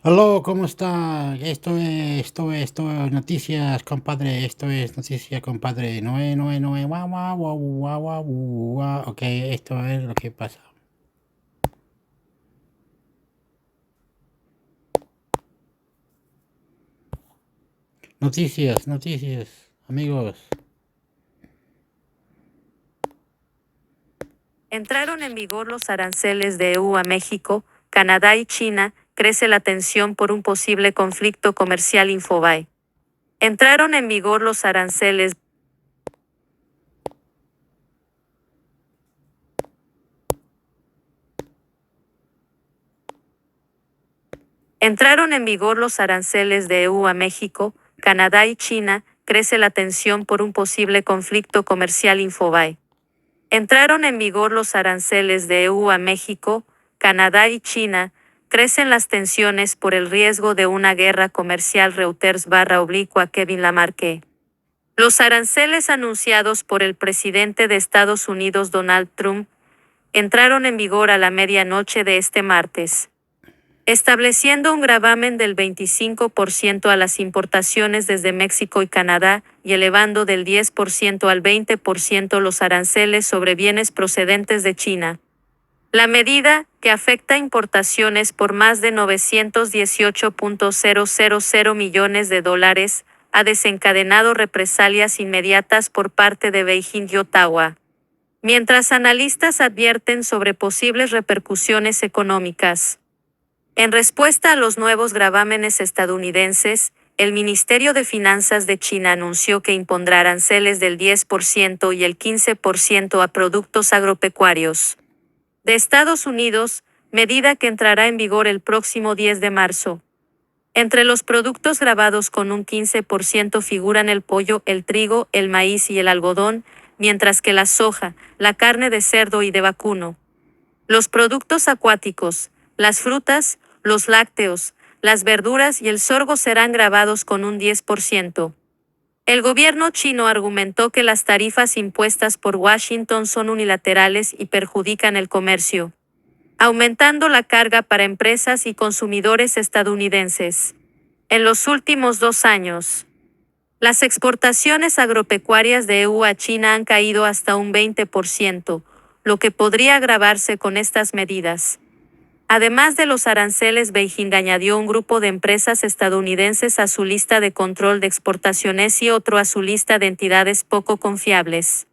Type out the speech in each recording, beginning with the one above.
Aló, ¿cómo está? Esto es noticias, compadre. Esto es noticias, compadre. No, guau, guau, guau, guau, guau, guau. Ok, esto es lo que pasa. Noticias, amigos. Entraron en vigor los aranceles de EU a México, Canadá y China, crece la tensión por un posible conflicto comercial Infobae. Entraron en vigor los aranceles. Entraron en vigor los aranceles de EU a México, Canadá y China, crece la tensión por un posible conflicto comercial Infobae. Entraron en vigor los aranceles de EU a México, Canadá y China, crecen las tensiones por el riesgo de una guerra comercial Reuters/oblicua Kevin Lamarque. Los aranceles anunciados por el presidente de Estados Unidos Donald Trump entraron en vigor a la medianoche de este martes, estableciendo un gravamen del 25% a las importaciones desde México y Canadá y elevando del 10% al 20% los aranceles sobre bienes procedentes de China. La medida, que afecta importaciones por más de 918.000 millones de dólares, ha desencadenado represalias inmediatas por parte de Beijing y Ottawa. Mientras analistas advierten sobre posibles repercusiones económicas. En respuesta a los nuevos gravámenes estadounidenses, el Ministerio de Finanzas de China anunció que impondrá aranceles del 10% y el 15% a productos agropecuarios de Estados Unidos, medida que entrará en vigor el próximo 10 de marzo. Entre los productos gravados con un 15% figuran el pollo, el trigo, el maíz y el algodón, mientras que la soja, la carne de cerdo y de vacuno. Los productos acuáticos, las frutas, los lácteos, las verduras y el sorgo serán gravados con un 10%. El gobierno chino argumentó que las tarifas impuestas por Washington son unilaterales y perjudican el comercio, aumentando la carga para empresas y consumidores estadounidenses. En los últimos 2 años, las exportaciones agropecuarias de EU a China han caído hasta un 20%, lo que podría agravarse con estas medidas. Además de los aranceles, Beijing añadió un grupo de empresas estadounidenses a su lista de control de exportaciones y otro a su lista de entidades poco confiables.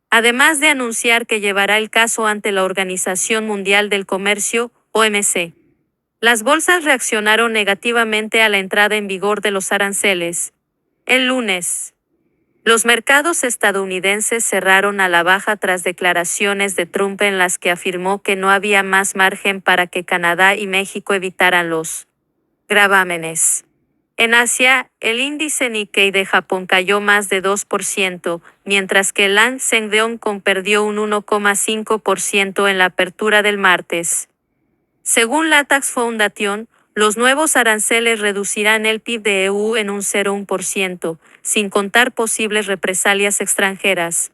Además de anunciar que llevará el caso ante la Organización Mundial del Comercio, OMC. Las bolsas reaccionaron negativamente a la entrada en vigor de los aranceles. El lunes, los mercados estadounidenses cerraron a la baja tras declaraciones de Trump en las que afirmó que no había más margen para que Canadá y México evitaran los gravámenes. En Asia, el índice Nikkei de Japón cayó más de 2%, mientras que el Hang Seng de Hong Kong perdió un 1,5% en la apertura del martes. Según la Tax Foundation, los nuevos aranceles reducirán el PIB de EU en un 0,1%, sin contar posibles represalias extranjeras.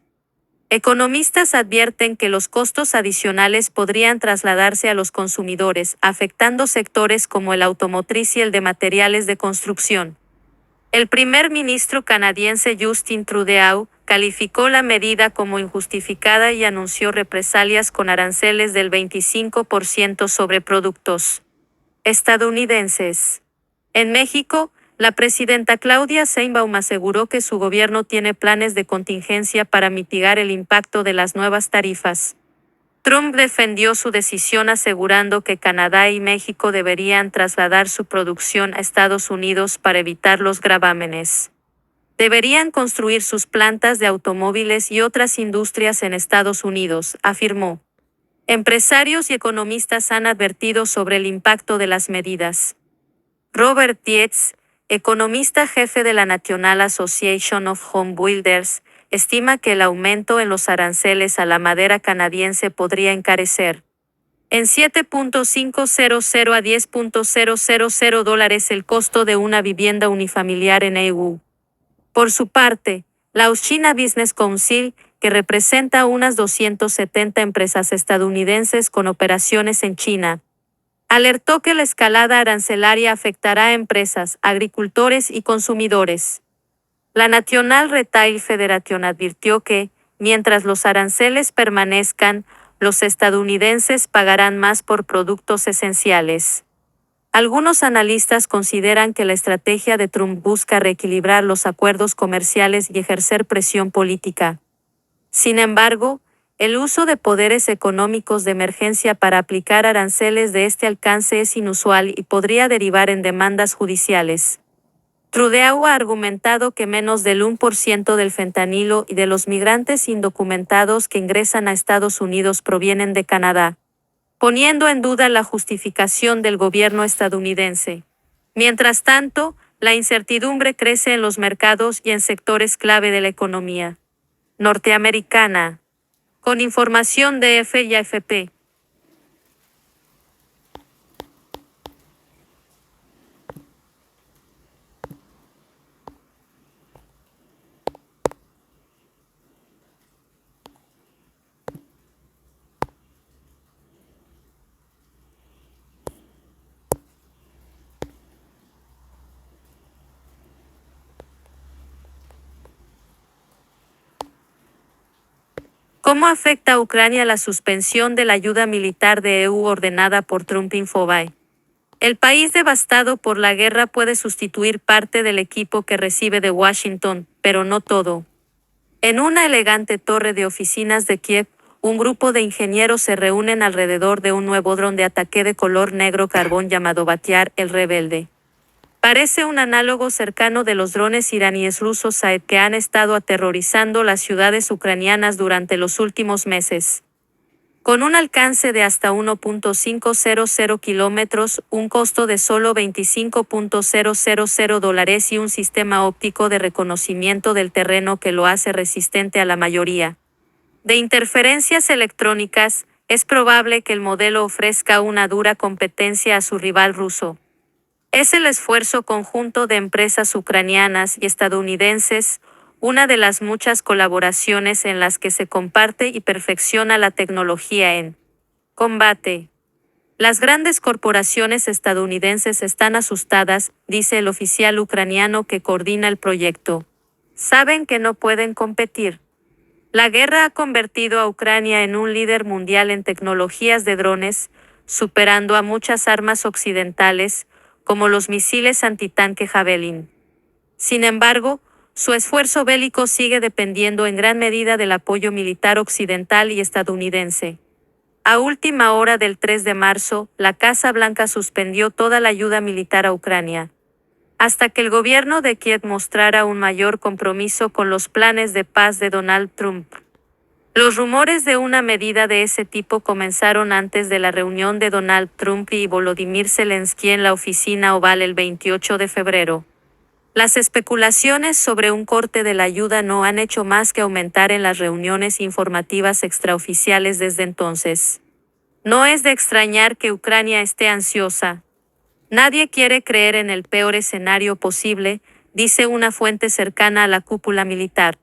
Economistas advierten que los costos adicionales podrían trasladarse a los consumidores, afectando sectores como el automotriz y el de materiales de construcción. El primer ministro canadiense Justin Trudeau calificó la medida como injustificada y anunció represalias con aranceles del 25% sobre productos estadounidenses. En México, la presidenta Claudia Sheinbaum aseguró que su gobierno tiene planes de contingencia para mitigar el impacto de las nuevas tarifas. Trump defendió su decisión asegurando que Canadá y México deberían trasladar su producción a Estados Unidos para evitar los gravámenes. Deberían construir sus plantas de automóviles y otras industrias en Estados Unidos, afirmó. Empresarios y economistas han advertido sobre el impacto de las medidas. Robert Dietz, economista jefe de la National Association of Home Builders, estima que el aumento en los aranceles a la madera canadiense podría encarecer en 7.500 a 10.000 dólares el costo de una vivienda unifamiliar en EU. Por su parte, la China Business Council, que representa unas 270 empresas estadounidenses con operaciones en China, Alertó que la escalada arancelaria afectará a empresas, agricultores y consumidores. La National Retail Federation advirtió que, mientras los aranceles permanezcan, los estadounidenses pagarán más por productos esenciales. Algunos analistas consideran que la estrategia de Trump busca reequilibrar los acuerdos comerciales y ejercer presión política. Sin embargo, el uso de poderes económicos de emergencia para aplicar aranceles de este alcance es inusual y podría derivar en demandas judiciales. Trudeau ha argumentado que menos del 1% del fentanilo y de los migrantes indocumentados que ingresan a Estados Unidos provienen de Canadá, poniendo en duda la justificación del gobierno estadounidense. Mientras tanto, la incertidumbre crece en los mercados y en sectores clave de la economía norteamericana. Con información de EFE y AFP. ¿Cómo afecta a Ucrania la suspensión de la ayuda militar de EU ordenada por Trump? Infobay. El país devastado por la guerra puede sustituir parte del equipo que recibe de Washington, pero no todo. En una elegante torre de oficinas de Kiev, un grupo de ingenieros se reúnen alrededor de un nuevo dron de ataque de color negro carbón llamado Batyar el Rebelde. Parece un análogo cercano de los drones iraníes rusos Saed que han estado aterrorizando las ciudades ucranianas durante los últimos meses. Con un alcance de hasta 1.500 kilómetros, un costo de solo $25.000 y un sistema óptico de reconocimiento del terreno que lo hace resistente a la mayoría de interferencias electrónicas, es probable que el modelo ofrezca una dura competencia a su rival ruso. Es el esfuerzo conjunto de empresas ucranianas y estadounidenses, una de las muchas colaboraciones en las que se comparte y perfecciona la tecnología en combate. Las grandes corporaciones estadounidenses están asustadas, dice el oficial ucraniano que coordina el proyecto. Saben que no pueden competir. La guerra ha convertido a Ucrania en un líder mundial en tecnologías de drones, superando a muchas armas occidentales, como los misiles antitanque Javelin. Sin embargo, su esfuerzo bélico sigue dependiendo en gran medida del apoyo militar occidental y estadounidense. A última hora del 3 de marzo, la Casa Blanca suspendió toda la ayuda militar a Ucrania, hasta que el gobierno de Kiev mostrara un mayor compromiso con los planes de paz de Donald Trump. Los rumores de una medida de ese tipo comenzaron antes de la reunión de Donald Trump y Volodymyr Zelensky en la oficina Oval el 28 de febrero. Las especulaciones sobre un corte de la ayuda no han hecho más que aumentar en las reuniones informativas extraoficiales desde entonces. No es de extrañar que Ucrania esté ansiosa. Nadie quiere creer en el peor escenario posible, dice una fuente cercana a la cúpula militar.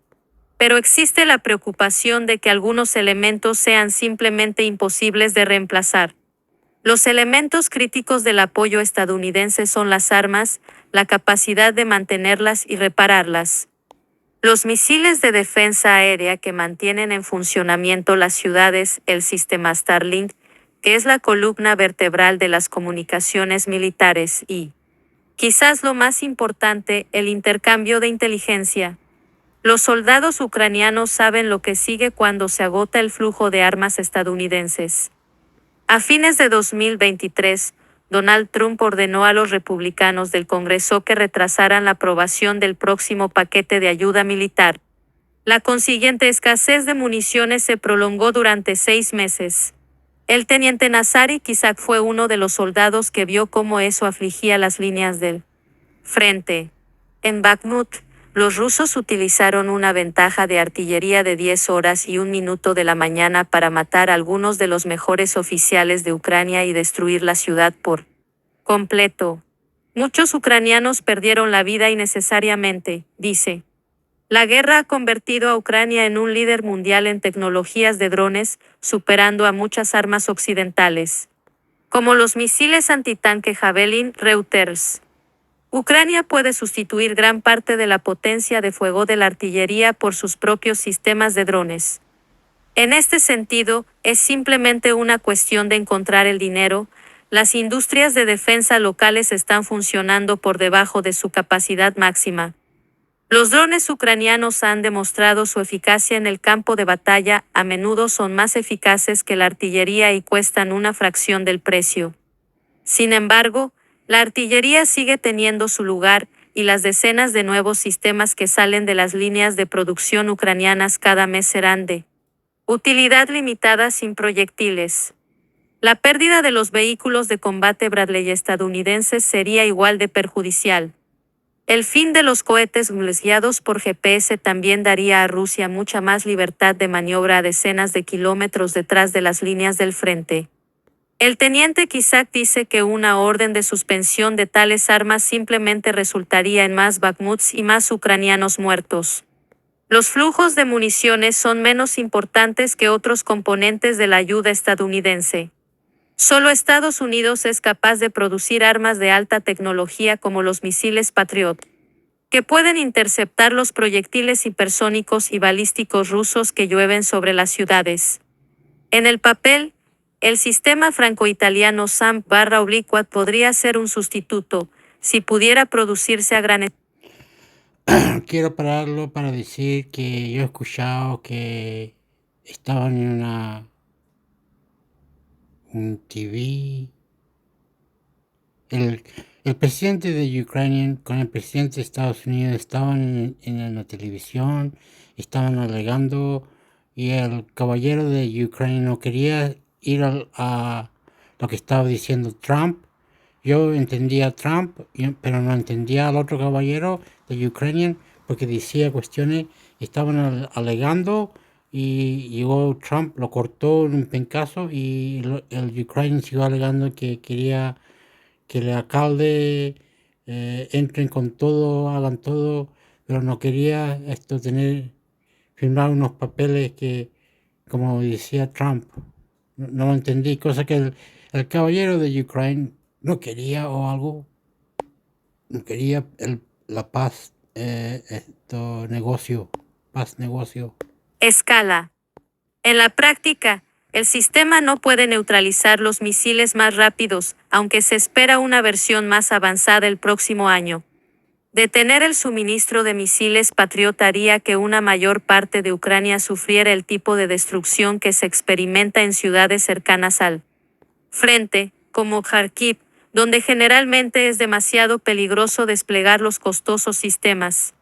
Pero existe la preocupación de que algunos elementos sean simplemente imposibles de reemplazar. Los elementos críticos del apoyo estadounidense son las armas, la capacidad de mantenerlas y repararlas. Los misiles de defensa aérea que mantienen en funcionamiento las ciudades, el sistema Starlink, que es la columna vertebral de las comunicaciones militares y, quizás lo más importante, el intercambio de inteligencia. Los soldados ucranianos saben lo que sigue cuando se agota el flujo de armas estadounidenses. A fines de 2023, Donald Trump ordenó a los republicanos del Congreso que retrasaran la aprobación del próximo paquete de ayuda militar. La consiguiente escasez de municiones se prolongó durante 6 meses. El teniente Nazari Isaac fue uno de los soldados que vio cómo eso afligía las líneas del frente. En Bakhmut, los rusos utilizaron una ventaja de artillería de 10 horas y 1 minuto de la mañana para matar a algunos de los mejores oficiales de Ucrania y destruir la ciudad por completo. Muchos ucranianos perdieron la vida innecesariamente, dice. La guerra ha convertido a Ucrania en un líder mundial en tecnologías de drones, superando a muchas armas occidentales. como los misiles antitanque Javelin, Reuters. Ucrania puede sustituir gran parte de la potencia de fuego de la artillería por sus propios sistemas de drones. En este sentido, es simplemente una cuestión de encontrar el dinero. Las industrias de defensa locales están funcionando por debajo de su capacidad máxima. Los drones ucranianos han demostrado su eficacia en el campo de batalla, a menudo son más eficaces que la artillería y cuestan una fracción del precio. Sin embargo, la artillería sigue teniendo su lugar, y las decenas de nuevos sistemas que salen de las líneas de producción ucranianas cada mes serán de utilidad limitada sin proyectiles. La pérdida de los vehículos de combate Bradley estadounidenses sería igual de perjudicial. El fin de los cohetes guiados por GPS también daría a Rusia mucha más libertad de maniobra a decenas de kilómetros detrás de las líneas del frente. El teniente Kisak dice que una orden de suspensión de tales armas simplemente resultaría en más Bakhmuts y más ucranianos muertos. Los flujos de municiones son menos importantes que otros componentes de la ayuda estadounidense. Solo Estados Unidos es capaz de producir armas de alta tecnología como los misiles Patriot, que pueden interceptar los proyectiles hipersónicos y balísticos rusos que llueven sobre las ciudades. En el papel, el sistema franco-italiano SAM/Obliquat podría ser un sustituto, si pudiera producirse a gran escala. Quiero pararlo para decir que yo he escuchado que estaban en un TV. El presidente de Ucrania con el presidente de Estados Unidos estaban en la televisión, estaban alegando, y el caballero de Ucrania no quería ir a lo que estaba diciendo Trump. Yo entendía a Trump, pero no entendía al otro caballero de Ucrania porque decía cuestiones, estaban alegando, y llegó Trump, lo cortó en un pencazo, y el Ucrania siguió alegando que quería que el alcalde entren con todo, hagan todo, pero no quería firmar unos papeles que, como decía Trump, no lo entendí, cosa que el caballero de Ucrania no quería, o algo, no quería la paz, paz negocio. Escala. En la práctica, el sistema no puede neutralizar los misiles más rápidos, aunque se espera una versión más avanzada el próximo año. Detener el suministro de misiles Patriot haría que una mayor parte de Ucrania sufriera el tipo de destrucción que se experimenta en ciudades cercanas al frente, como Kharkiv, donde generalmente es demasiado peligroso desplegar los costosos sistemas.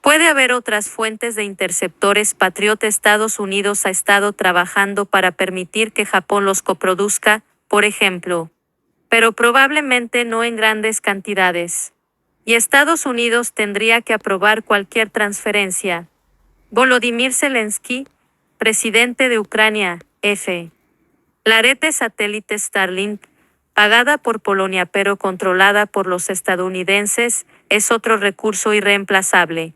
Puede haber otras fuentes de interceptores Patriot. Estados Unidos ha estado trabajando para permitir que Japón los coproduzca, por ejemplo. Pero probablemente no en grandes cantidades. Y Estados Unidos tendría que aprobar cualquier transferencia. Volodymyr Zelensky, presidente de Ucrania, F. La red de satélites Starlink, pagada por Polonia pero controlada por los estadounidenses, es otro recurso irreemplazable.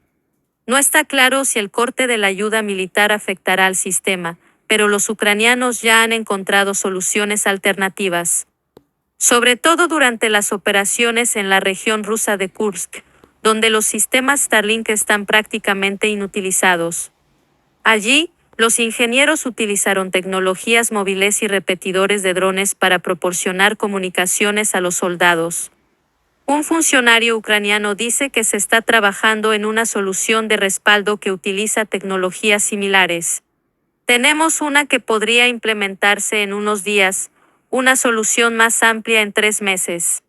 No está claro si el corte de la ayuda militar afectará al sistema, pero los ucranianos ya han encontrado soluciones alternativas. Sobre todo durante las operaciones en la región rusa de Kursk, donde los sistemas Starlink están prácticamente inutilizados. Allí, los ingenieros utilizaron tecnologías móviles y repetidores de drones para proporcionar comunicaciones a los soldados. Un funcionario ucraniano dice que se está trabajando en una solución de respaldo que utiliza tecnologías similares. Tenemos una que podría implementarse en unos días, una solución más amplia en 3 meses.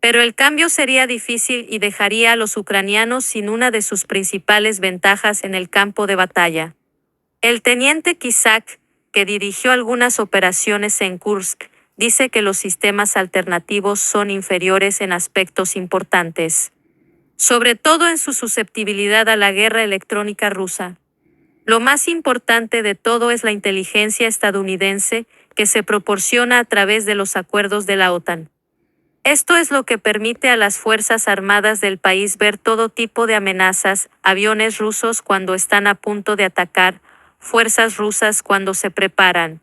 Pero el cambio sería difícil y dejaría a los ucranianos sin una de sus principales ventajas en el campo de batalla. El teniente Kisak, que dirigió algunas operaciones en Kursk, dice que los sistemas alternativos son inferiores en aspectos importantes, sobre todo en su susceptibilidad a la guerra electrónica rusa. Lo más importante de todo es la inteligencia estadounidense, que se proporciona a través de los acuerdos de la OTAN. Esto es lo que permite a las Fuerzas Armadas del país ver todo tipo de amenazas, aviones rusos cuando están a punto de atacar, fuerzas rusas cuando se preparan.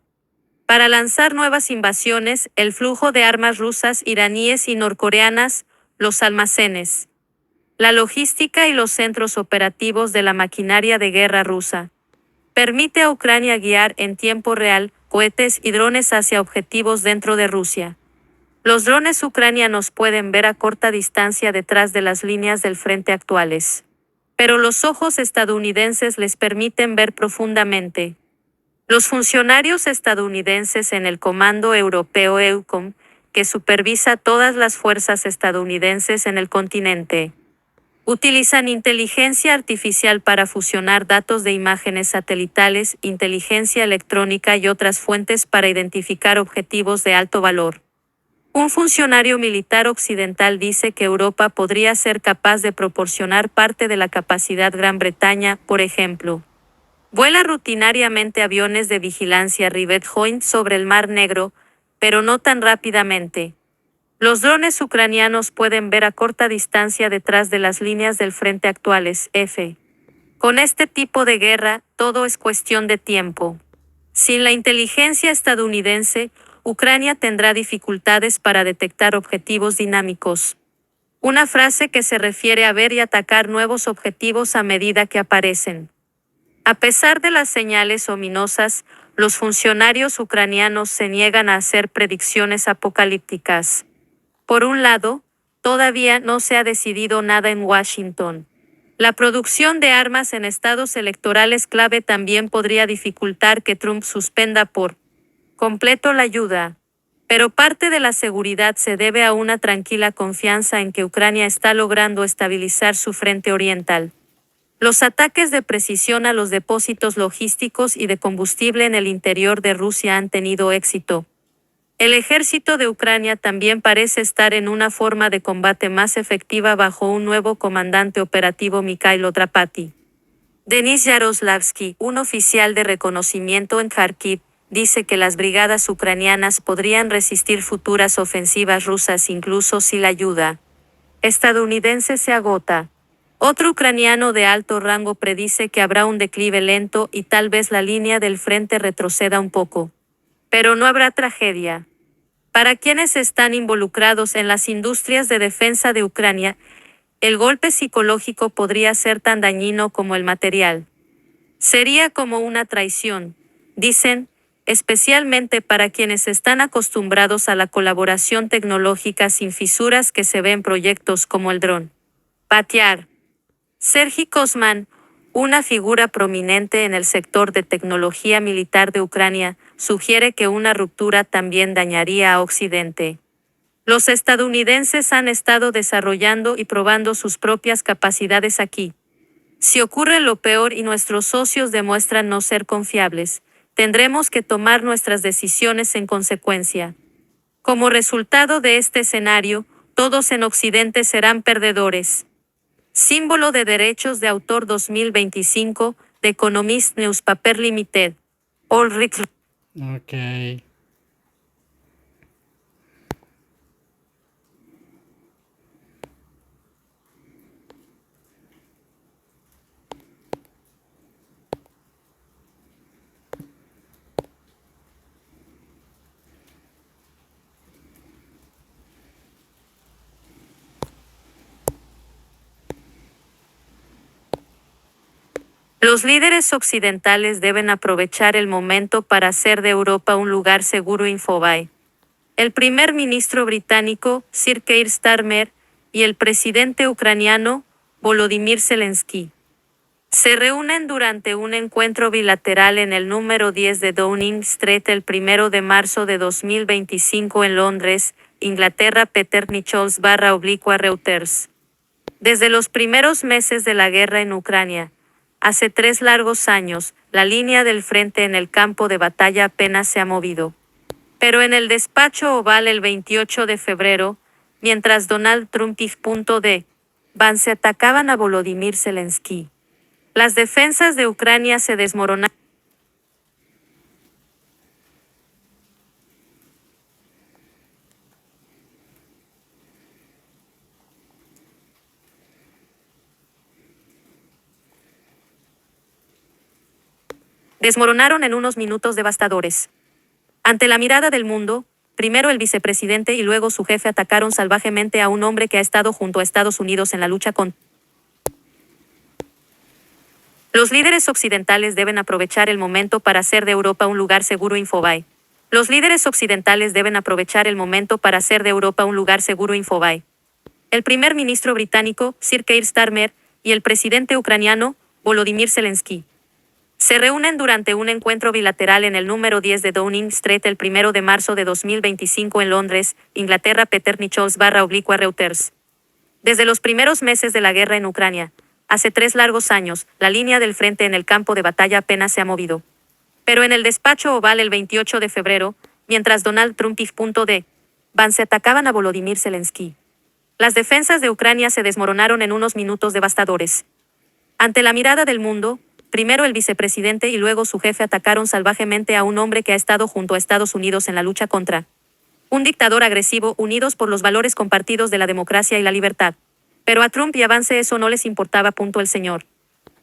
Para lanzar nuevas invasiones, el flujo de armas rusas, iraníes y norcoreanas, los almacenes, la logística y los centros operativos de la maquinaria de guerra rusa. Permite a Ucrania guiar en tiempo real cohetes y drones hacia objetivos dentro de Rusia. Los drones ucranianos pueden ver a corta distancia detrás de las líneas del frente actuales. Pero los ojos estadounidenses les permiten ver profundamente. Los funcionarios estadounidenses en el Comando Europeo EUCOM, que supervisa todas las fuerzas estadounidenses en el continente, utilizan inteligencia artificial para fusionar datos de imágenes satelitales, inteligencia electrónica y otras fuentes para identificar objetivos de alto valor. Un funcionario militar occidental dice que Europa podría ser capaz de proporcionar parte de la capacidad. Gran Bretaña, por ejemplo, vuela rutinariamente aviones de vigilancia Rivet Joint sobre el Mar Negro, pero no tan rápidamente. Los drones ucranianos pueden ver a corta distancia detrás de las líneas del frente actuales. Con este tipo de guerra, todo es cuestión de tiempo. Sin la inteligencia estadounidense, Ucrania tendrá dificultades para detectar objetivos dinámicos. Una frase que se refiere a ver y atacar nuevos objetivos a medida que aparecen. A pesar de las señales ominosas, los funcionarios ucranianos se niegan a hacer predicciones apocalípticas. Por un lado, todavía no se ha decidido nada en Washington. La producción de armas en estados electorales clave también podría dificultar que Trump suspenda por completo la ayuda. Pero parte de la seguridad se debe a una tranquila confianza en que Ucrania está logrando estabilizar su frente oriental. Los ataques de precisión a los depósitos logísticos y de combustible en el interior de Rusia han tenido éxito. El ejército de Ucrania también parece estar en una forma de combate más efectiva bajo un nuevo comandante operativo, Mikhailo Drapati. Denis Yaroslavsky, un oficial de reconocimiento en Kharkiv, dice que las brigadas ucranianas podrían resistir futuras ofensivas rusas incluso si la ayuda estadounidense se agota. Otro ucraniano de alto rango predice que habrá un declive lento y tal vez la línea del frente retroceda un poco. Pero no habrá tragedia. Para quienes están involucrados en las industrias de defensa de Ucrania, el golpe psicológico podría ser tan dañino como el material. Sería como una traición, dicen, especialmente para quienes están acostumbrados a la colaboración tecnológica sin fisuras que se ve en proyectos como el dron. Patear. Sergei Kosman, una figura prominente en el sector de tecnología militar de Ucrania, sugiere que una ruptura también dañaría a Occidente. Los estadounidenses han estado desarrollando y probando sus propias capacidades aquí. Si ocurre lo peor y nuestros socios demuestran no ser confiables, tendremos que tomar nuestras decisiones en consecuencia. Como resultado de este escenario, todos en Occidente serán perdedores. Símbolo de derechos de autor 2025, de Economist Newspaper Limited. Ulrich. Ok. Los líderes occidentales deben aprovechar el momento para hacer de Europa un lugar seguro. Infobae. El primer ministro británico, Sir Keir Starmer, y el presidente ucraniano, Volodymyr Zelensky, se reúnen durante un encuentro bilateral en el número 10 de Downing Street el 1 de marzo de 2025 en Londres, Inglaterra. Peter Nichols /Reuters. Desde los primeros meses de la guerra en Ucrania, hace 3 largos años, la línea del frente en el campo de batalla apenas se ha movido. Pero en el despacho oval el 28 de febrero, mientras Donald Trump y Vance atacaban a Volodymyr Zelensky, las defensas de Ucrania se desmoronaron. Desmoronaron en unos minutos devastadores. Ante la mirada del mundo, primero el vicepresidente y luego su jefe atacaron salvajemente a un hombre que ha estado junto a Estados Unidos en la lucha contra. Los líderes occidentales deben aprovechar el momento para hacer de Europa un lugar seguro. Infobae. Los líderes occidentales deben aprovechar el momento para hacer de Europa un lugar seguro. Infobae. El primer ministro británico, Sir Keir Starmer, y el presidente ucraniano, Volodymyr Zelensky, se reúnen durante un encuentro bilateral en el número 10 de Downing Street el 1 de marzo de 2025 en Londres, Inglaterra. Peter Nichols / Reuters. Desde los primeros meses de la guerra en Ucrania, hace 3 largos años, la línea del frente en el campo de batalla apenas se ha movido. Pero en el despacho oval el 28 de febrero, mientras Donald Trump y Vance atacaban a Volodymyr Zelensky, las defensas de Ucrania se desmoronaron en unos minutos devastadores. Ante la mirada del mundo, primero el vicepresidente y luego su jefe atacaron salvajemente a un hombre que ha estado junto a Estados Unidos en la lucha contra un dictador agresivo, unidos por los valores compartidos de la democracia y la libertad. Pero a Trump y a Vance eso no les importaba. El señor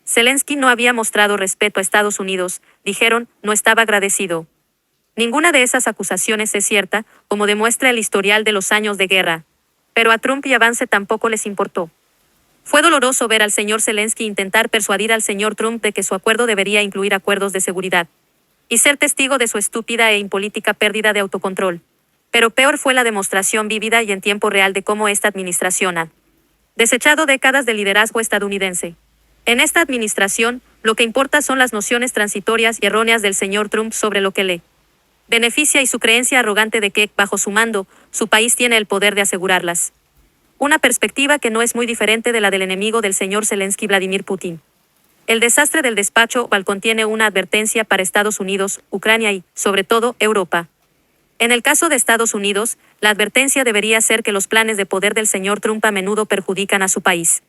Zelensky no había mostrado respeto a Estados Unidos, dijeron, no estaba agradecido. Ninguna de esas acusaciones es cierta, como demuestra el historial de los años de guerra. Pero a Trump y a Vance tampoco les importó. Fue doloroso ver al señor Zelensky intentar persuadir al señor Trump de que su acuerdo debería incluir acuerdos de seguridad. Y ser testigo de su estúpida e impolítica pérdida de autocontrol. Pero peor fue la demostración vívida y en tiempo real de cómo esta administración ha desechado décadas de liderazgo estadounidense. En esta administración, lo que importa son las nociones transitorias y erróneas del señor Trump sobre lo que le beneficia y su creencia arrogante de que, bajo su mando, su país tiene el poder de asegurarlas. Una perspectiva que no es muy diferente de la del enemigo del señor Zelensky, Vladimir Putin. El desastre del despacho oval contiene una advertencia para Estados Unidos, Ucrania y, sobre todo, Europa. En el caso de Estados Unidos, la advertencia debería ser que los planes de poder del señor Trump a menudo perjudican a su país.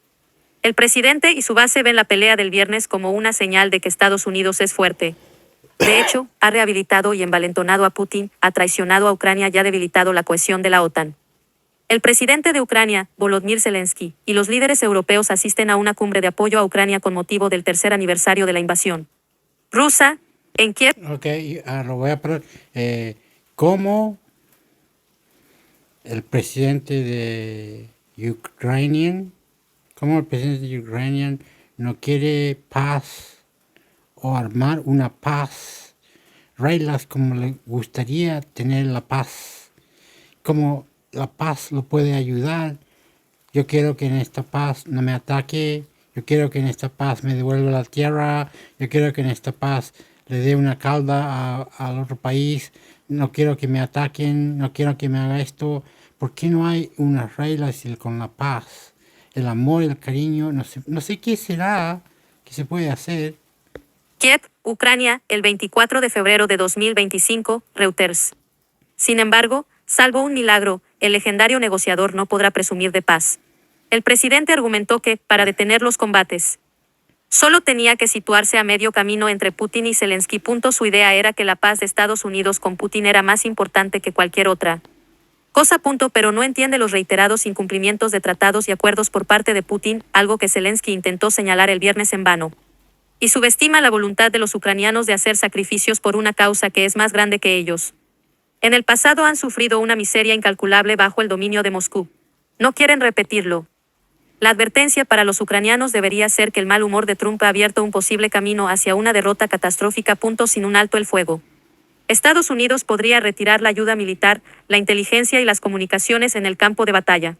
El presidente y su base ven la pelea del viernes como una señal de que Estados Unidos es fuerte. De hecho, ha rehabilitado y envalentonado a Putin, ha traicionado a Ucrania y ha debilitado la cohesión de la OTAN. El presidente de Ucrania, Volodymyr Zelensky, y los líderes europeos asisten a una cumbre de apoyo a Ucrania con motivo del 3er aniversario de la invasión rusa en Kiev. Ok, lo voy a poner. ¿Cómo el presidente de Ucrania no quiere paz o armar una paz, reglas como le gustaría tener la paz, como la paz lo puede ayudar? Yo quiero que en esta paz no me ataque, yo quiero que en esta paz me devuelva la tierra, yo quiero que en esta paz le dé una calda al otro país, no quiero que me ataquen, no quiero que me haga esto. ¿Por qué no hay unas reglas con la paz, el amor, el cariño? No sé qué será que se puede hacer. Kiev, Ucrania, el 24 de febrero de 2025, Reuters. Sin embargo, salvo un milagro, el legendario negociador no podrá presumir de paz. El presidente argumentó que, para detener los combates, solo tenía que situarse a medio camino entre Putin y Zelensky. Su idea era que la paz de Estados Unidos con Putin era más importante que cualquier otra cosa. Pero no entiende los reiterados incumplimientos de tratados y acuerdos por parte de Putin, algo que Zelensky intentó señalar el viernes en vano. Y subestima la voluntad de los ucranianos de hacer sacrificios por una causa que es más grande que ellos. En el pasado han sufrido una miseria incalculable bajo el dominio de Moscú. No quieren repetirlo. La advertencia para los ucranianos debería ser que el mal humor de Trump ha abierto un posible camino hacia una derrota catastrófica. Sin un alto el fuego, Estados Unidos podría retirar la ayuda militar, la inteligencia y las comunicaciones en el campo de batalla.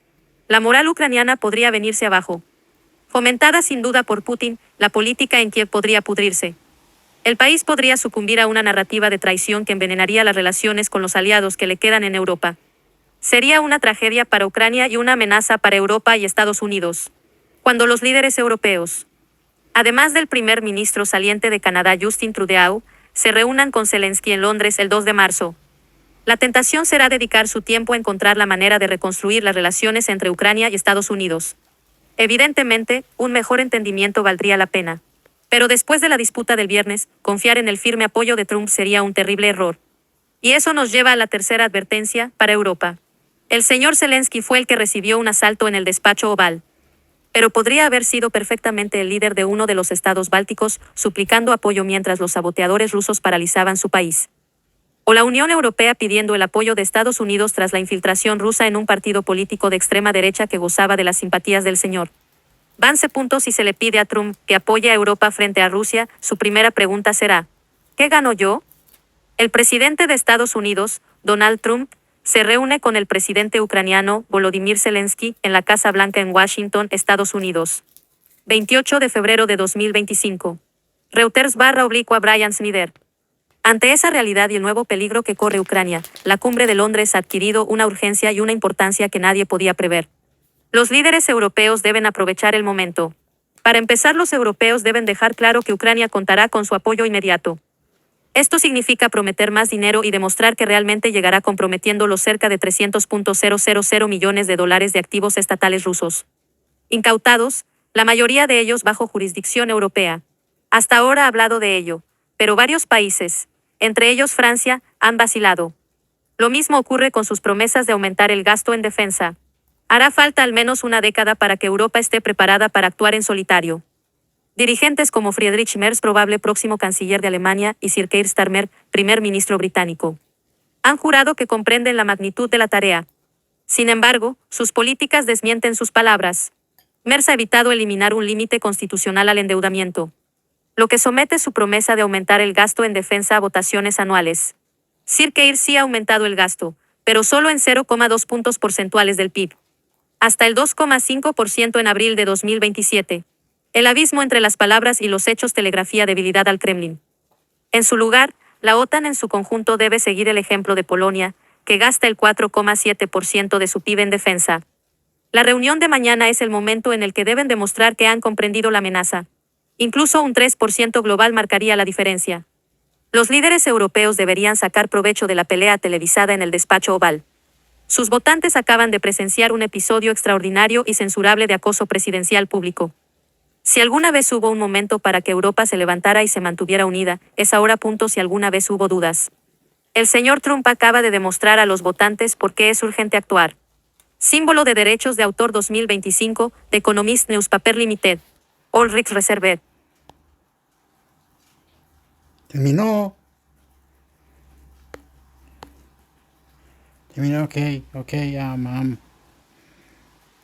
La moral ucraniana podría venirse abajo. Fomentada sin duda por Putin, la política en Kiev podría pudrirse. El país podría sucumbir a una narrativa de traición que envenenaría las relaciones con los aliados que le quedan en Europa. Sería una tragedia para Ucrania y una amenaza para Europa y Estados Unidos. Cuando los líderes europeos, además del primer ministro saliente de Canadá Justin Trudeau, se reúnan con Zelensky en Londres el 2 de marzo. La tentación será dedicar su tiempo a encontrar la manera de reconstruir las relaciones entre Ucrania y Estados Unidos. Evidentemente, un mejor entendimiento valdría la pena. Pero después de la disputa del viernes, confiar en el firme apoyo de Trump sería un terrible error. Y eso nos lleva a la tercera advertencia, para Europa. El señor Zelensky fue el que recibió un asalto en el despacho oval. Pero podría haber sido perfectamente el líder de uno de los estados bálticos, suplicando apoyo mientras los saboteadores rusos paralizaban su país. O la Unión Europea pidiendo el apoyo de Estados Unidos tras la infiltración rusa en un partido político de extrema derecha que gozaba de las simpatías del señor Vance. Si se le pide a Trump que apoye a Europa frente a Rusia, su primera pregunta será: ¿qué gano yo? El presidente de Estados Unidos, Donald Trump, se reúne con el presidente ucraniano, Volodymyr Zelensky, en la Casa Blanca en Washington, Estados Unidos. 28 de febrero de 2025. Reuters /Brian Snyder. Ante esa realidad y el nuevo peligro que corre Ucrania, la cumbre de Londres ha adquirido una urgencia y una importancia que nadie podía prever. Los líderes europeos deben aprovechar el momento. Para empezar, los europeos deben dejar claro que Ucrania contará con su apoyo inmediato. Esto significa prometer más dinero y demostrar que realmente llegará comprometiendo los cerca de 300.000 millones de dólares de activos estatales rusos incautados, la mayoría de ellos bajo jurisdicción europea. Hasta ahora ha hablado de ello, pero varios países, entre ellos Francia, han vacilado. Lo mismo ocurre con sus promesas de aumentar el gasto en defensa. Hará falta al menos una década para que Europa esté preparada para actuar en solitario. Dirigentes como Friedrich Merz, probable próximo canciller de Alemania, y Sir Keir Starmer, primer ministro británico, han jurado que comprenden la magnitud de la tarea. Sin embargo, sus políticas desmienten sus palabras. Merz ha evitado eliminar un límite constitucional al endeudamiento, lo que somete su promesa de aumentar el gasto en defensa a votaciones anuales. Sir Keir sí ha aumentado el gasto, pero solo en 0,2 puntos porcentuales del PIB. Hasta el 2,5% en abril de 2027. El abismo entre las palabras y los hechos telegrafía debilidad al Kremlin. En su lugar, la OTAN en su conjunto debe seguir el ejemplo de Polonia, que gasta el 4,7% de su PIB en defensa. La reunión de mañana es el momento en el que deben demostrar que han comprendido la amenaza. Incluso un 3% global marcaría la diferencia. Los líderes europeos deberían sacar provecho de la pelea televisada en el despacho oval. Sus votantes acaban de presenciar un episodio extraordinario y censurable de acoso presidencial público. Si alguna vez hubo un momento para que Europa se levantara y se mantuviera unida, es ahora. Si alguna vez hubo dudas. El señor Trump acaba de demostrar a los votantes por qué es urgente actuar. Símbolo de derechos de autor 2025, The Economist Newspaper Limited. All Rights Reserved. Terminó, ok.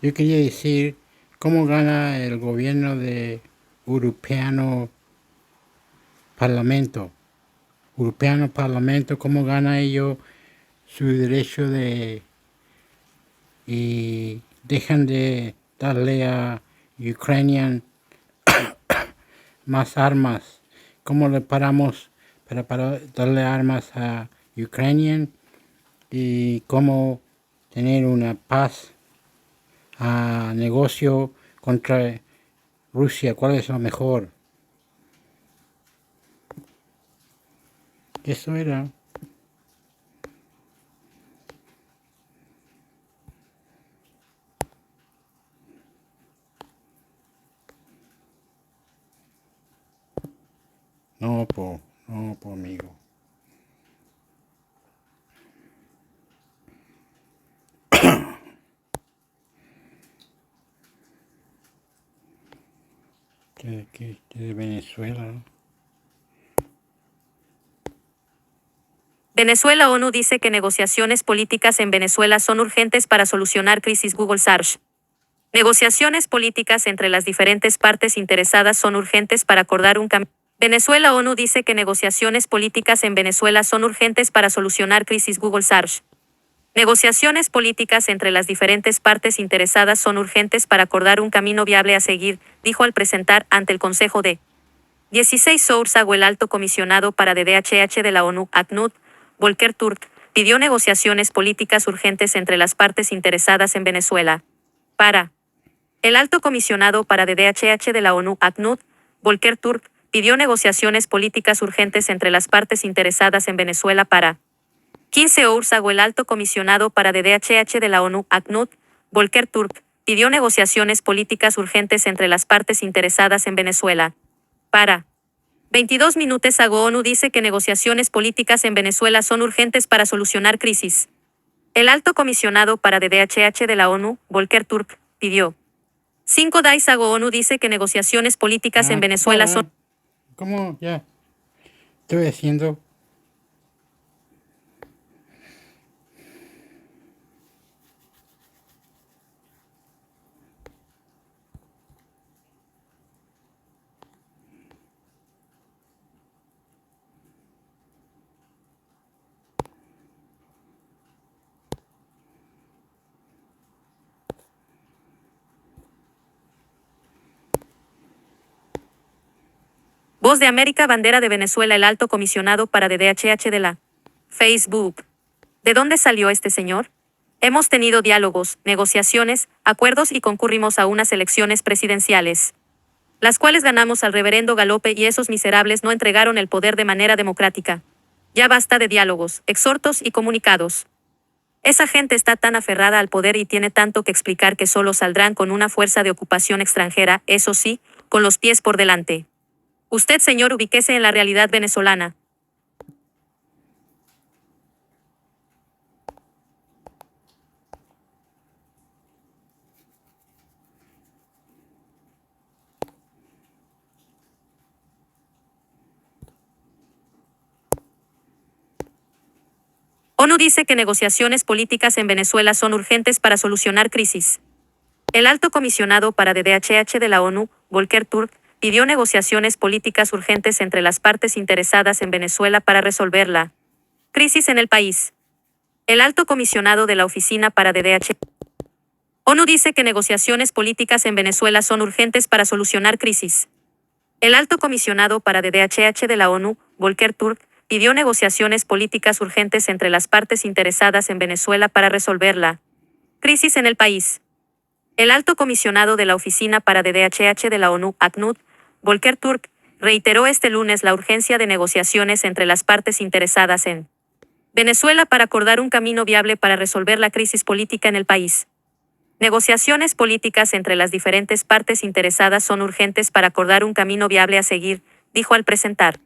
Yo quería decir cómo gana el gobierno de Europeano Parlamento, cómo gana ellos su derecho de y dejan de darle a Ucranian más armas. ¿Cómo le paramos para darle armas a Ucranian y cómo tener una paz a negocio contra Rusia? ¿Cuál es lo mejor? Eso era. No, amigo. De Venezuela, ¿no? Venezuela. ONU dice que negociaciones políticas en Venezuela son urgentes para solucionar crisis. Google Search. Negociaciones políticas entre las diferentes partes interesadas son urgentes para acordar un camino. Venezuela. ONU dice que negociaciones políticas en Venezuela son urgentes para solucionar crisis. Google Search. Negociaciones políticas entre las diferentes partes interesadas son urgentes para acordar un camino viable a seguir, dijo al presentar ante el Consejo de 16 Soursago. El alto comisionado para DDHH de la ONU, ACNUD, Volker Turk, pidió negociaciones políticas urgentes entre las partes interesadas en Venezuela. El alto comisionado para DDHH de la ONU, ACNUD, Volker Turk, pidió negociaciones políticas urgentes entre las partes interesadas en Venezuela para 15 Oursago. El alto comisionado para DDHH de la ONU, ACNUD, Volker Turk, pidió negociaciones políticas urgentes entre las partes interesadas en Venezuela. 22 minutos ago. ONU dice que negociaciones políticas en Venezuela son urgentes para solucionar crisis. El alto comisionado para DDHH de la ONU, Volker Turk, pidió 5 días ago. ONU dice que negociaciones políticas en Venezuela son... ¿Cómo? Ya. Estoy haciendo. Voz de América, bandera de Venezuela, el alto comisionado para DDHH de la Facebook. ¿De dónde salió este señor? Hemos tenido diálogos, negociaciones, acuerdos y concurrimos a unas elecciones presidenciales, las cuales ganamos al reverendo Galope y esos miserables no entregaron el poder de manera democrática. Ya basta de diálogos, exhortos y comunicados. Esa gente está tan aferrada al poder y tiene tanto que explicar que solo saldrán con una fuerza de ocupación extranjera, eso sí, con los pies por delante. Usted, señor, ubíquese en la realidad venezolana. ONU dice que negociaciones políticas en Venezuela son urgentes para solucionar crisis. El alto comisionado para DDHH de la ONU, Volker Turk, pidió negociaciones políticas urgentes entre las partes interesadas en Venezuela para resolver la crisis en el país. El alto comisionado de la Oficina para DDHH ONU dice que negociaciones políticas en Venezuela son urgentes para solucionar crisis. El alto comisionado para DDHH de la ONU, Volker Turk, pidió negociaciones políticas urgentes entre las partes interesadas en Venezuela para resolver la crisis en el país. El alto comisionado de la Oficina para DDHH de la ONU, ACNUD, Volker Turk, reiteró este lunes la urgencia de negociaciones entre las partes interesadas en Venezuela para acordar un camino viable para resolver la crisis política en el país. Negociaciones políticas entre las diferentes partes interesadas son urgentes para acordar un camino viable a seguir, dijo al presentar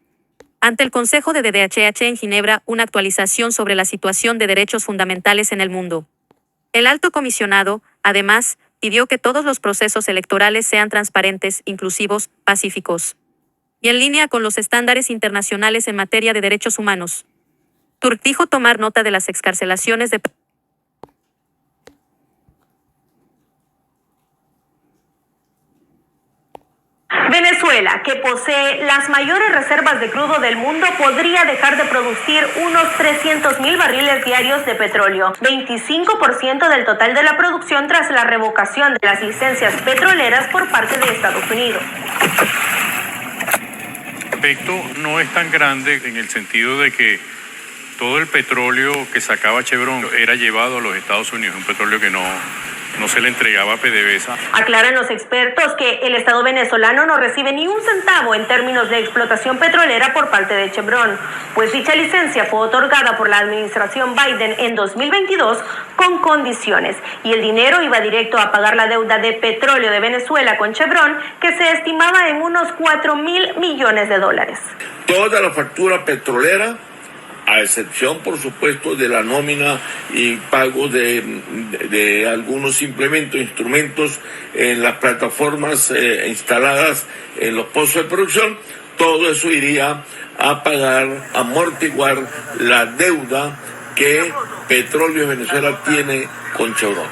ante el Consejo de DDHH en Ginebra una actualización sobre la situación de derechos fundamentales en el mundo. El alto comisionado, además, pidió que todos los procesos electorales sean transparentes, inclusivos, pacíficos y en línea con los estándares internacionales en materia de derechos humanos. Turk dijo tomar nota de las excarcelaciones de Venezuela, que posee las mayores reservas de crudo del mundo, podría dejar de producir unos 300.000 barriles diarios de petróleo, 25% del total de la producción tras la revocación de las licencias petroleras por parte de Estados Unidos. El efecto no es tan grande en el sentido de que todo el petróleo que sacaba Chevron era llevado a los Estados Unidos, un petróleo que no se le entregaba a PDVSA. Aclaran los expertos que el Estado venezolano no recibe ni un centavo en términos de explotación petrolera por parte de Chevron, pues dicha licencia fue otorgada por la administración Biden en 2022 con condiciones, y el dinero iba directo a pagar la deuda de petróleo de Venezuela con Chevron, que se estimaba en unos $4.000 millones. Toda la factura petrolera, a excepción, por supuesto, de la nómina y pago de algunos implementos, instrumentos en las plataformas instaladas en los pozos de producción, todo eso iría a pagar, a amortiguar la deuda que Petróleos Venezuela tiene con Chevron.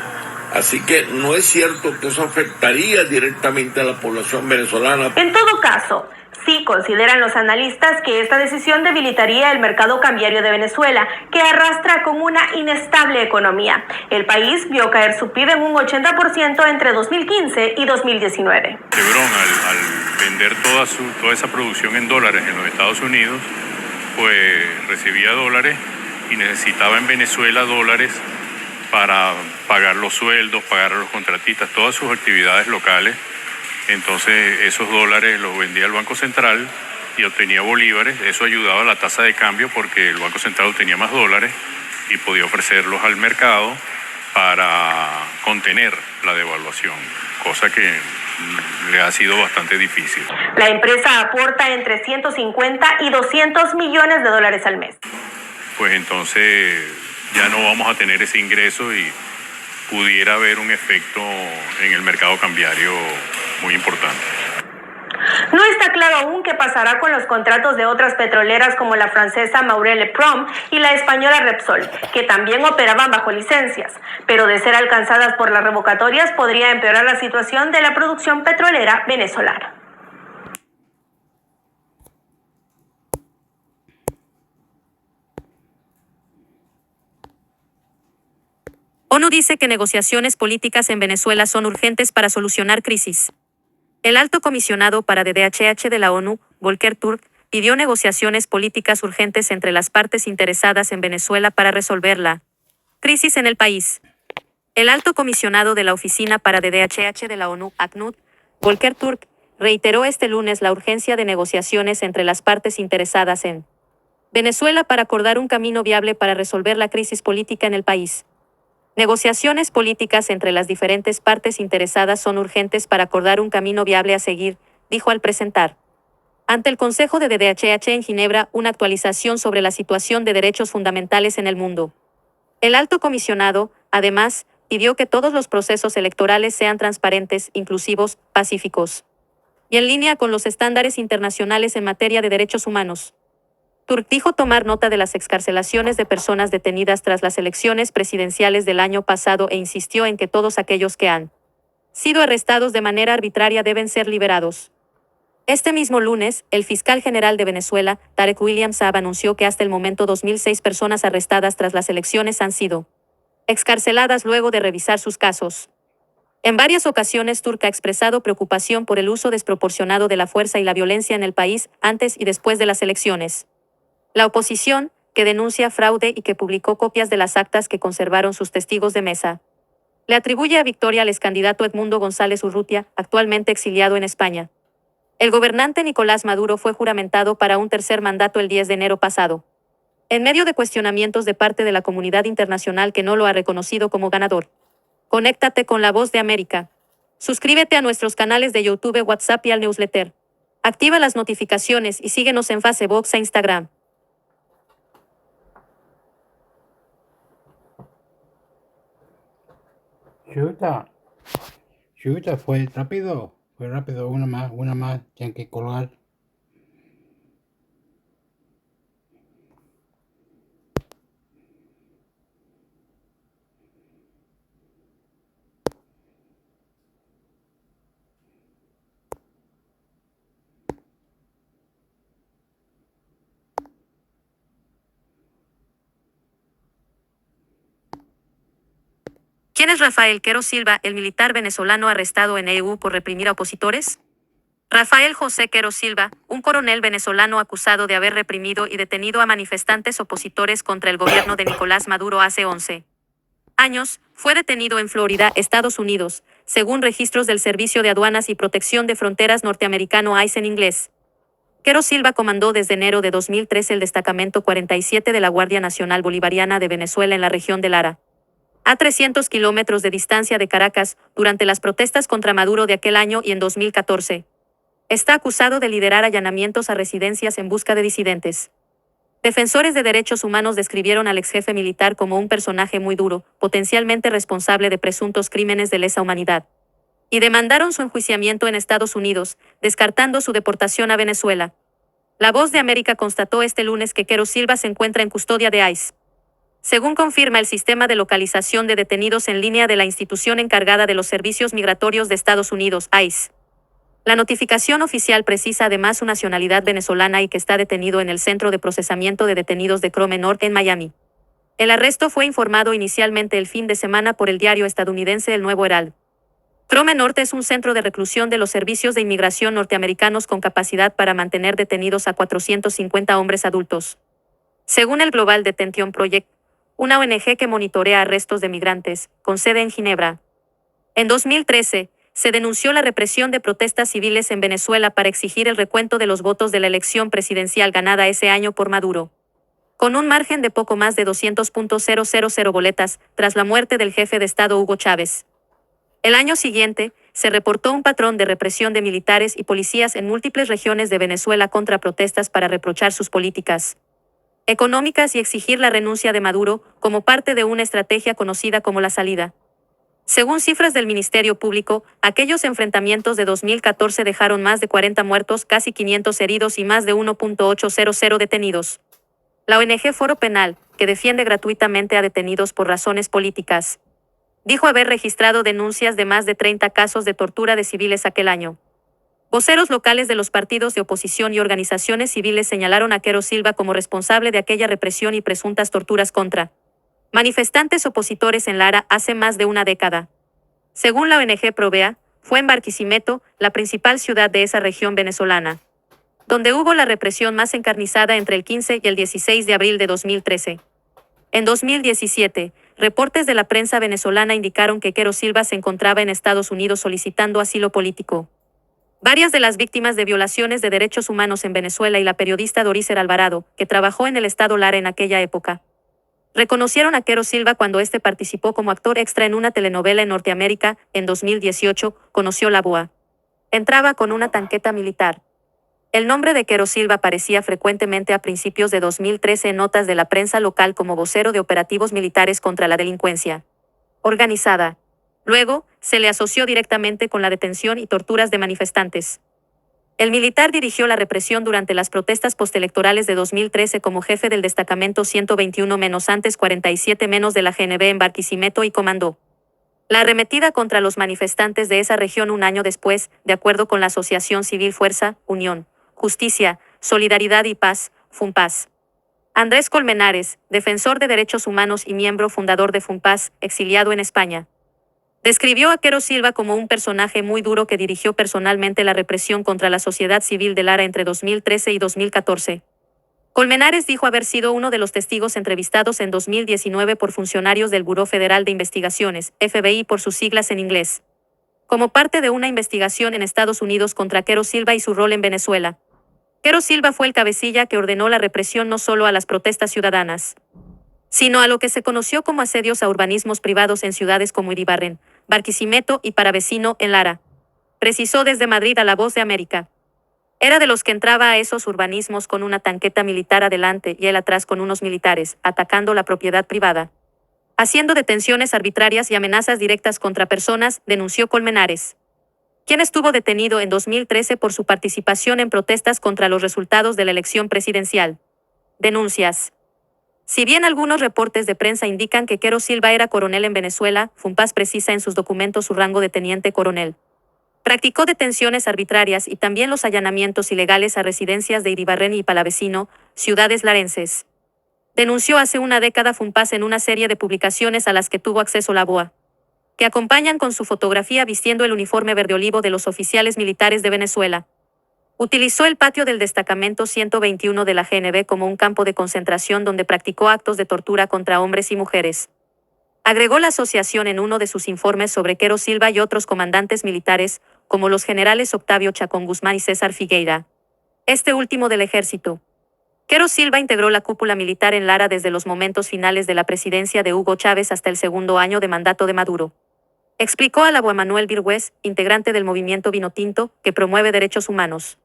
Así que no es cierto que eso afectaría directamente a la población venezolana. En todo caso, sí consideran los analistas que esta decisión debilitaría el mercado cambiario de Venezuela, que arrastra con una inestable economía. El país vio caer su PIB en un 80% entre 2015 y 2019. Chevron, al vender toda esa producción en dólares en los Estados Unidos, pues recibía dólares y necesitaba en Venezuela dólares para pagar los sueldos, pagar a los contratistas, todas sus actividades locales. Entonces esos dólares los vendía el Banco Central y obtenía bolívares. Eso ayudaba a la tasa de cambio porque el Banco Central obtenía más dólares y podía ofrecerlos al mercado para contener la devaluación, cosa que le ha sido bastante difícil. La empresa aporta entre 150 y 200 millones de dólares al mes. Pues entonces ya no vamos a tener ese ingreso y pudiera haber un efecto en el mercado cambiario muy importante. No está claro aún qué pasará con los contratos de otras petroleras como la francesa Maurel & Prom y la española Repsol, que también operaban bajo licencias, pero de ser alcanzadas por las revocatorias podría empeorar la situación de la producción petrolera venezolana. ONU dice que negociaciones políticas en Venezuela son urgentes para solucionar crisis. El alto comisionado para DDHH de la ONU, Volker Turk, pidió negociaciones políticas urgentes entre las partes interesadas en Venezuela para resolver la crisis en el país. El alto comisionado de la Oficina para DDHH de la ONU, ACNUD, Volker Turk, reiteró este lunes la urgencia de negociaciones entre las partes interesadas en Venezuela para acordar un camino viable para resolver la crisis política en el país. Negociaciones políticas entre las diferentes partes interesadas son urgentes para acordar un camino viable a seguir, dijo al presentar ante el Consejo de DDHH en Ginebra una actualización sobre la situación de derechos fundamentales en el mundo. El alto comisionado, además, pidió que todos los procesos electorales sean transparentes, inclusivos, pacíficos y en línea con los estándares internacionales en materia de derechos humanos. Turk dijo tomar nota de las excarcelaciones de personas detenidas tras las elecciones presidenciales del año pasado e insistió en que todos aquellos que han sido arrestados de manera arbitraria deben ser liberados. Este mismo lunes, el fiscal general de Venezuela, Tarek William Saab, anunció que hasta el momento 2.006 personas arrestadas tras las elecciones han sido excarceladas luego de revisar sus casos. En varias ocasiones, Turk ha expresado preocupación por el uso desproporcionado de la fuerza y la violencia en el país antes y después de las elecciones. La oposición, que denuncia fraude y que publicó copias de las actas que conservaron sus testigos de mesa, le atribuye a victoria al excandidato Edmundo González Urrutia, actualmente exiliado en España. El gobernante Nicolás Maduro fue juramentado para un tercer mandato el 10 de enero pasado, en medio de cuestionamientos de parte de la comunidad internacional que no lo ha reconocido como ganador. Conéctate con La Voz de América. Suscríbete a nuestros canales de YouTube, WhatsApp y al newsletter. Activa las notificaciones y síguenos en Facebook e Instagram. Chuta, fue rápido, una más, tienen que colgar. ¿Quién es Rafael Quero Silva, el militar venezolano arrestado en EU por reprimir a opositores? Rafael José Quero Silva, un coronel venezolano acusado de haber reprimido y detenido a manifestantes opositores contra el gobierno de Nicolás Maduro hace 11 años, fue detenido en Florida, Estados Unidos, según registros del Servicio de Aduanas y Protección de Fronteras norteamericano ICE en inglés. Quero Silva comandó desde enero de 2013 el destacamento 47 de la Guardia Nacional Bolivariana de Venezuela en la región de Lara, a 300 kilómetros de distancia de Caracas, durante las protestas contra Maduro de aquel año y en 2014. Está acusado de liderar allanamientos a residencias en busca de disidentes. Defensores de derechos humanos describieron al exjefe militar como un personaje muy duro, potencialmente responsable de presuntos crímenes de lesa humanidad, y demandaron su enjuiciamiento en Estados Unidos, descartando su deportación a Venezuela. La Voz de América constató este lunes que Quero Silva se encuentra en custodia de ICE. Según confirma el sistema de localización de detenidos en línea de la institución encargada de los servicios migratorios de Estados Unidos, ICE. La notificación oficial precisa además su nacionalidad venezolana y que está detenido en el Centro de Procesamiento de Detenidos de Crome North en Miami. El arresto fue informado inicialmente el fin de semana por el diario estadounidense El Nuevo Herald. Crome North es un centro de reclusión de los servicios de inmigración norteamericanos con capacidad para mantener detenidos a 450 hombres adultos. Según el Global Detention Project, una ONG que monitorea arrestos de migrantes, con sede en Ginebra. En 2013, se denunció la represión de protestas civiles en Venezuela para exigir el recuento de los votos de la elección presidencial ganada ese año por Maduro, con un margen de poco más de 200.000 boletas, tras la muerte del jefe de Estado Hugo Chávez. El año siguiente, se reportó un patrón de represión de militares y policías en múltiples regiones de Venezuela contra protestas para reprochar sus políticas económicas y exigir la renuncia de Maduro, como parte de una estrategia conocida como la salida. Según cifras del Ministerio Público, aquellos enfrentamientos de 2014 dejaron más de 40 muertos, casi 500 heridos y más de 1.800 detenidos. La ONG Foro Penal, que defiende gratuitamente a detenidos por razones políticas, dijo haber registrado denuncias de más de 30 casos de tortura de civiles aquel año. Voceros locales de los partidos de oposición y organizaciones civiles señalaron a Quero Silva como responsable de aquella represión y presuntas torturas contra manifestantes opositores en Lara hace más de una década. Según la ONG Provea, fue en Barquisimeto, la principal ciudad de esa región venezolana, donde hubo la represión más encarnizada entre el 15 y el 16 de abril de 2013. En 2017, reportes de la prensa venezolana indicaron que Quero Silva se encontraba en Estados Unidos solicitando asilo político. Varias de las víctimas de violaciones de derechos humanos en Venezuela y la periodista Dorícer Alvarado, que trabajó en el estado Lara en aquella época, reconocieron a Quero Silva cuando este participó como actor extra en una telenovela en Norteamérica. En 2018, conoció la BOA. Entraba con una tanqueta militar. El nombre de Quero Silva aparecía frecuentemente a principios de 2013 en notas de la prensa local como vocero de operativos militares contra la delincuencia organizada. Luego, se le asoció directamente con la detención y torturas de manifestantes. El militar dirigió la represión durante las protestas postelectorales de 2013 como jefe del destacamento 121-47- de la GNB en Barquisimeto y comandó la arremetida contra los manifestantes de esa región un año después, de acuerdo con la Asociación Civil Fuerza, Unión, Justicia, Solidaridad y Paz, FUNPAS. Andrés Colmenares, defensor de derechos humanos y miembro fundador de FUNPAS, exiliado en España, describió a Quero Silva como un personaje muy duro que dirigió personalmente la represión contra la sociedad civil de Lara entre 2013 y 2014. Colmenares dijo haber sido uno de los testigos entrevistados en 2019 por funcionarios del Buró Federal de Investigaciones, FBI por sus siglas en inglés, como parte de una investigación en Estados Unidos contra Quero Silva y su rol en Venezuela. Quero Silva fue el cabecilla que ordenó la represión no solo a las protestas ciudadanas, sino a lo que se conoció como asedios a urbanismos privados en ciudades como Iribarren, Barquisimeto y Paravecino, en Lara. Precisó desde Madrid a La Voz de América. Era de los que entraba a esos urbanismos con una tanqueta militar adelante y él atrás con unos militares, atacando la propiedad privada, haciendo detenciones arbitrarias y amenazas directas contra personas, denunció Colmenares, quien estuvo detenido en 2013 por su participación en protestas contra los resultados de la elección presidencial. Denuncias. Si bien algunos reportes de prensa indican que Quero Silva era coronel en Venezuela, FUNPAS precisa en sus documentos su rango de teniente coronel. Practicó detenciones arbitrarias y también los allanamientos ilegales a residencias de Iribarren y Palavecino, ciudades larenses. Denunció hace una década FUNPAS en una serie de publicaciones a las que tuvo acceso la BOA, que acompañan con su fotografía vistiendo el uniforme verde olivo de los oficiales militares de Venezuela. Utilizó el patio del destacamento 121 de la GNB como un campo de concentración donde practicó actos de tortura contra hombres y mujeres. Agregó la asociación en uno de sus informes sobre Quero Silva y otros comandantes militares, como los generales Octavio Chacón Guzmán y César Figueira, este último del ejército. Quero Silva integró la cúpula militar en Lara desde los momentos finales de la presidencia de Hugo Chávez hasta el segundo año de mandato de Maduro. Explicó a la BOA Manuel Virgües, integrante del movimiento Vinotinto, que promueve derechos humanos.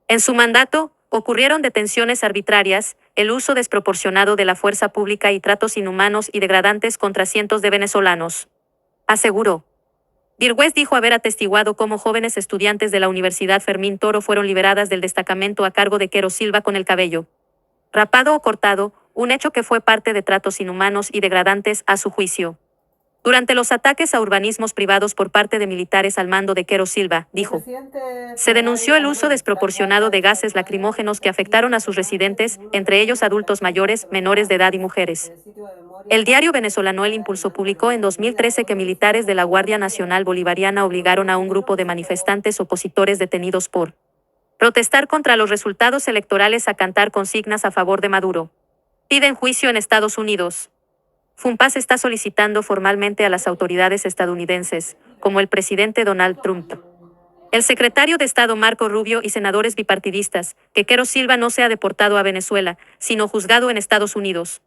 En su mandato, ocurrieron detenciones arbitrarias, el uso desproporcionado de la fuerza pública y tratos inhumanos y degradantes contra cientos de venezolanos, aseguró. Virgües dijo haber atestiguado cómo jóvenes estudiantes de la Universidad Fermín Toro fueron liberadas del destacamento a cargo de Quero Silva con el cabello rapado o cortado, un hecho que fue parte de tratos inhumanos y degradantes a su juicio. Durante los ataques a urbanismos privados por parte de militares al mando de Quero Silva, dijo, se denunció el uso desproporcionado de gases lacrimógenos que afectaron a sus residentes, entre ellos adultos mayores, menores de edad y mujeres. El diario venezolano El Impulso publicó en 2013 que militares de la Guardia Nacional Bolivariana obligaron a un grupo de manifestantes opositores detenidos por protestar contra los resultados electorales a cantar consignas a favor de Maduro. Piden juicio en Estados Unidos. FUNPAS está solicitando formalmente a las autoridades estadounidenses, como el presidente Donald Trump, el secretario de Estado Marco Rubio y senadores bipartidistas, que Quero Silva no sea deportado a Venezuela, sino juzgado en Estados Unidos.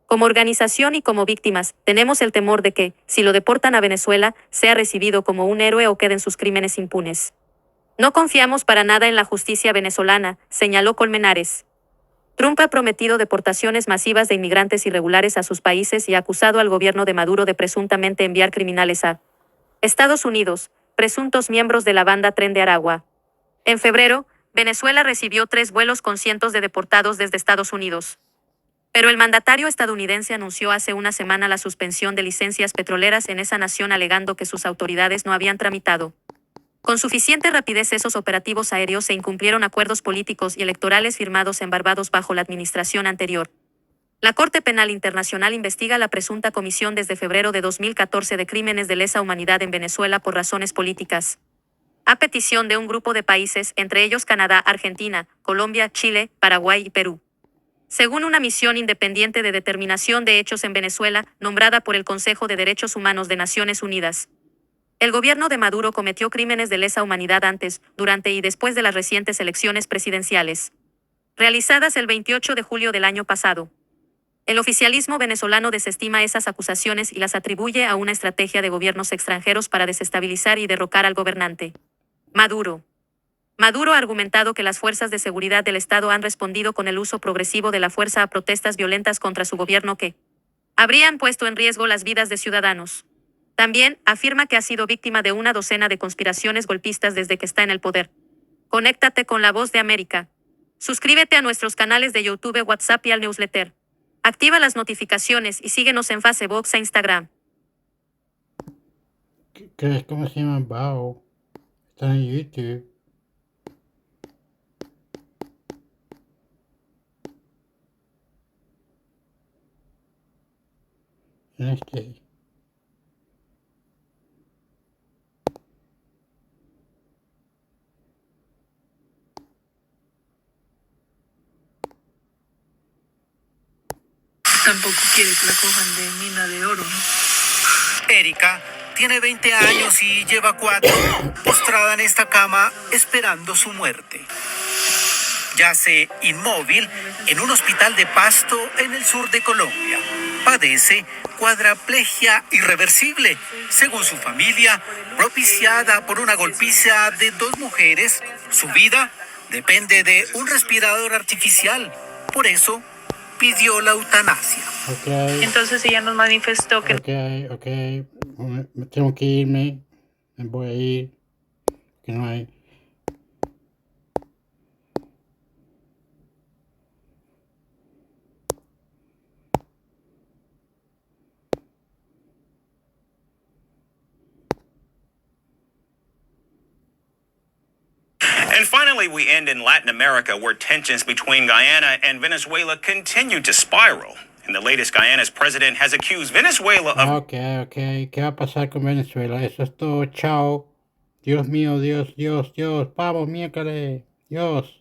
Como organización y como víctimas, tenemos el temor de que, si lo deportan a Venezuela, sea recibido como un héroe o queden sus crímenes impunes. No confiamos para nada en la justicia venezolana, señaló Colmenares. Trump ha prometido deportaciones masivas de inmigrantes irregulares a sus países y ha acusado al gobierno de Maduro de presuntamente enviar criminales a Estados Unidos, presuntos miembros de la banda Tren de Aragua. En febrero, Venezuela recibió 3 vuelos con cientos de deportados desde Estados Unidos. Pero el mandatario estadounidense anunció hace una semana la suspensión de licencias petroleras en esa nación alegando que sus autoridades no habían tramitado con suficiente rapidez esos operativos aéreos e incumplieron acuerdos políticos y electorales firmados en Barbados bajo la administración anterior. La Corte Penal Internacional investiga la presunta comisión desde febrero de 2014 de crímenes de lesa humanidad en Venezuela por razones políticas. a petición de un grupo de países, entre ellos Canadá, Argentina, Colombia, Chile, Paraguay y Perú. Según una misión independiente de determinación de hechos en Venezuela, nombrada por el Consejo de Derechos Humanos de Naciones Unidas, el gobierno de Maduro cometió crímenes de lesa humanidad antes, durante y después de las recientes elecciones presidenciales, realizadas el 28 de julio del año pasado. El oficialismo venezolano desestima esas acusaciones y las atribuye a una estrategia de gobiernos extranjeros para desestabilizar y derrocar al gobernante. Maduro ha argumentado que las fuerzas de seguridad del Estado han respondido con el uso progresivo de la fuerza a protestas violentas contra su gobierno que habrían puesto en riesgo las vidas de ciudadanos. También afirma que ha sido víctima de una docena de conspiraciones golpistas desde que está en el poder. Conéctate con La Voz de América. Suscríbete a nuestros canales de YouTube, WhatsApp y al newsletter. Activa las notificaciones y síguenos en Facebook e Instagram. ¿Cómo se llama? Bao. Está en YouTube. En este. Tampoco quiere que la cojan de mina de oro, ¿no? Erika tiene 20 años y lleva 4 postrada en esta cama esperando su muerte. Yace inmóvil en un hospital de Pasto en el sur de Colombia. Padece cuadraplegia irreversible, según su familia, propiciada por una golpiza de 2 mujeres. Su vida depende de un respirador artificial. Por eso pidió la eutanasia. Ok. Entonces ella nos manifestó que Ok. Me tengo que irme. Me voy a ir. Que no hay. And finally, we end in Latin America, where tensions between Guyana and Venezuela continue to spiral. In the latest, Guyana's president has accused Venezuela of... Ok. ¿Qué va a pasar con Venezuela? Eso es todo. Chao. Dios mío, Dios. Vamos, miércoles. Dios.